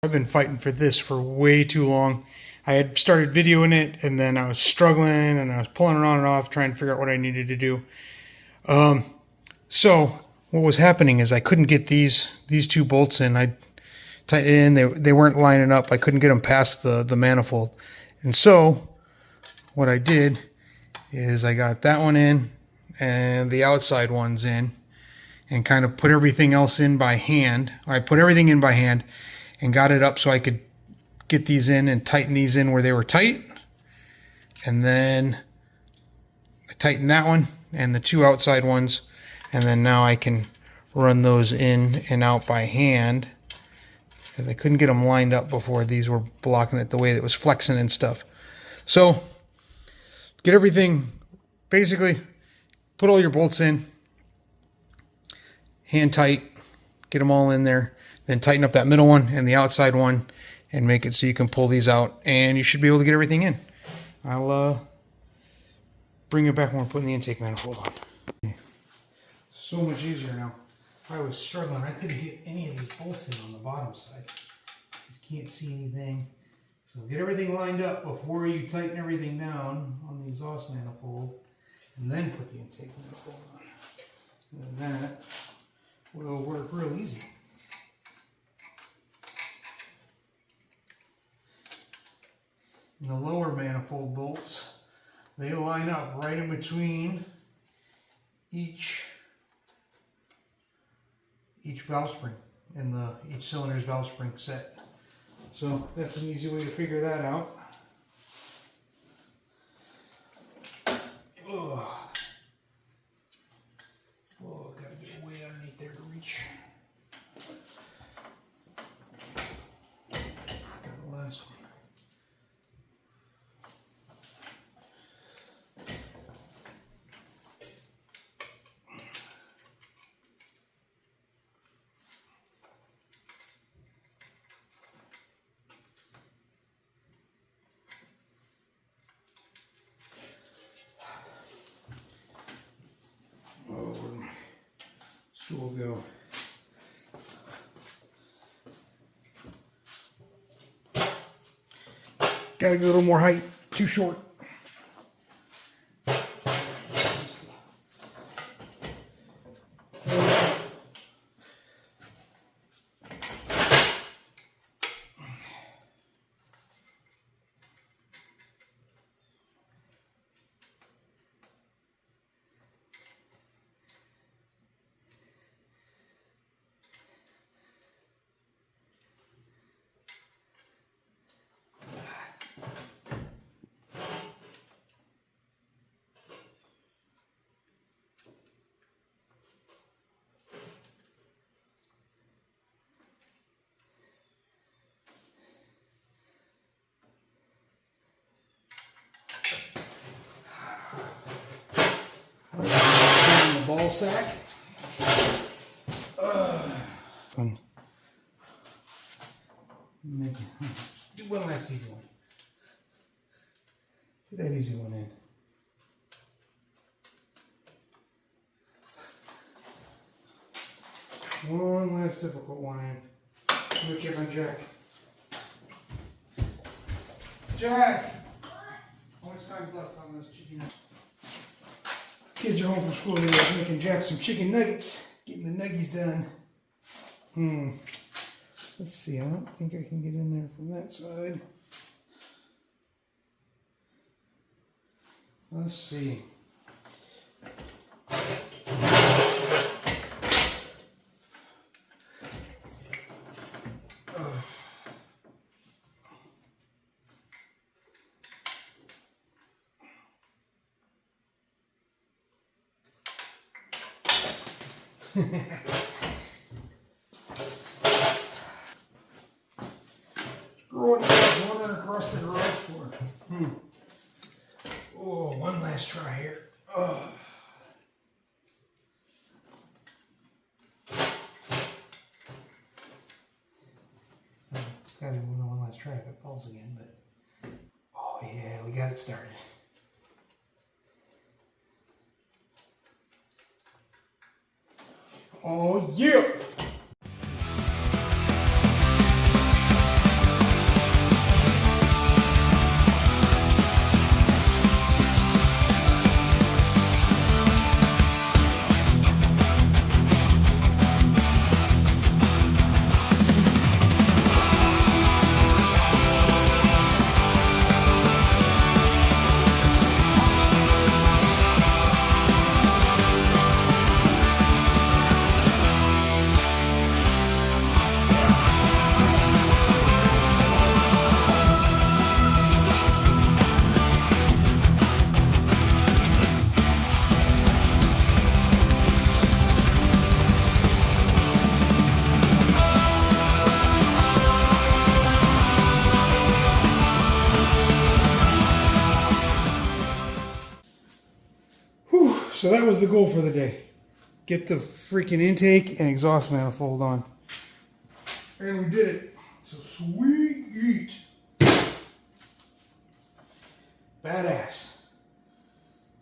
I've been fighting for this for way too long. I had started videoing it, and then I was struggling, and I was pulling it on and off, trying to figure out what I needed to do. So what was happening is I couldn't get these two bolts in. I tightened it in. They weren't lining up. I couldn't get them past the manifold. And so what I did is I got that one in and the outside ones in, and kind of put everything else in by hand. I put everything in by hand and got it up so I could get these in and tighten these in where they were tight. And then I tightened that one and the two outside ones. And then now I can run those in and out by hand, because I couldn't get them lined up before. These were blocking it the way that it was flexing and stuff. So get everything, basically put all your bolts in, hand tight, get them all in there, then tighten up that middle one and the outside one and make it so you can pull these out, and you should be able to get everything in. I'll bring it back when we're putting the intake manifold on. So much easier now. I was struggling. I couldn't get any of these bolts in on the bottom side. Just can't see anything. So get everything lined up before you tighten everything down on the exhaust manifold, and then put the intake manifold on. And that will work real easy. And the lower manifold bolts, they line up right in between each valve spring in each cylinder's valve spring set. So that's an easy way to figure that out. Oh, gotta get way underneath there to reach. The last one. Where'd my stool go? Gotta go a little more height, too short. The ball sack. Do one last easy one. Get that easy one in. One last difficult one in. Go check on Jack. Jack! How much time's left on those chicken nuggets? Kids are home from school today. I was making Jack some chicken nuggets. Getting the nuggies done. Let's see. I don't think I can get in there from that side. Let's see. Wandering across the garage floor. Oh, one last try here. Oh. Gotta be one last try if it falls again, but oh yeah, we got it started. Oh yeah! So that was the goal for the day. Get the freaking intake and exhaust manifold on. And we did it. So sweet. Badass.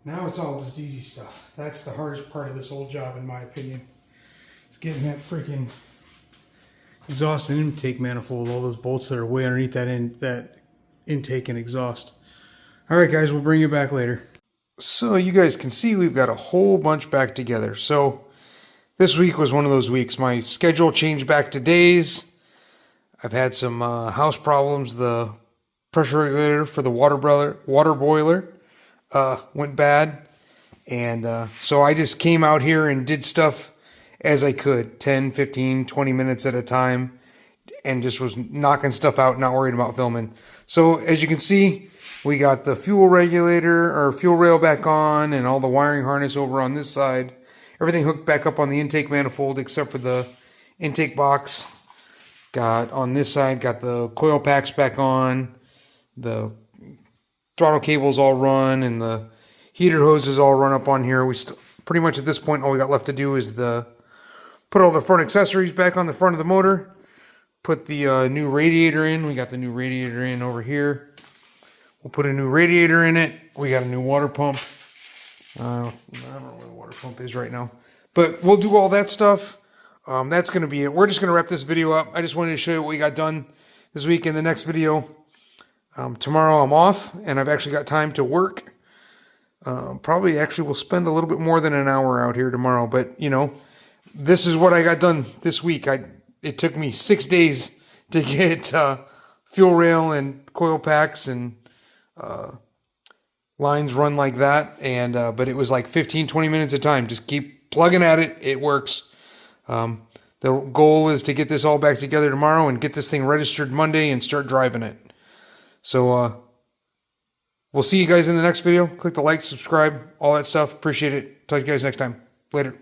Now it's all just easy stuff. That's the hardest part of this whole job, in my opinion. It's getting that freaking exhaust and intake manifold, all those bolts that are way underneath that intake and exhaust. All right, guys, we'll bring you back later. So you guys can see we've got a whole bunch back together. So this week was one of those weeks. My schedule changed back to days. I've had some house problems. The pressure regulator for the water boiler went bad. And so I just came out here and did stuff as I could, 10, 15, 20 minutes at a time, and just was knocking stuff out, not worried about filming. So as you can see, we got the fuel regulator or fuel rail back on and all the wiring harness over on this side. Everything hooked back up on the intake manifold except for the intake box. Got on this side, got the coil packs back on. The throttle cables all run and the heater hoses all run up on here. We pretty much at this point, all we got left to do is put all the front accessories back on the front of the motor. Put the new radiator in. We got the new radiator in over here. We'll put a new radiator in it. We got a new water pump. I don't know where the water pump is right now. But we'll do all that stuff. That's going to be it. We're just going to wrap this video up. I just wanted to show you what we got done this week. In the next video, tomorrow I'm off, and I've actually got time to work. Probably actually will spend a little bit more than an hour out here tomorrow. But, you know, this is what I got done this week. It took me 6 days to get fuel rail and coil packs and lines run like that, and but it was like 15-20 minutes at a time. Just keep plugging at it. It works. The goal is to get this all back together tomorrow and get this thing registered Monday and start driving it. So we'll see you guys in the next video. Click the like, subscribe, all that stuff. Appreciate it. Talk to you guys next time. Later.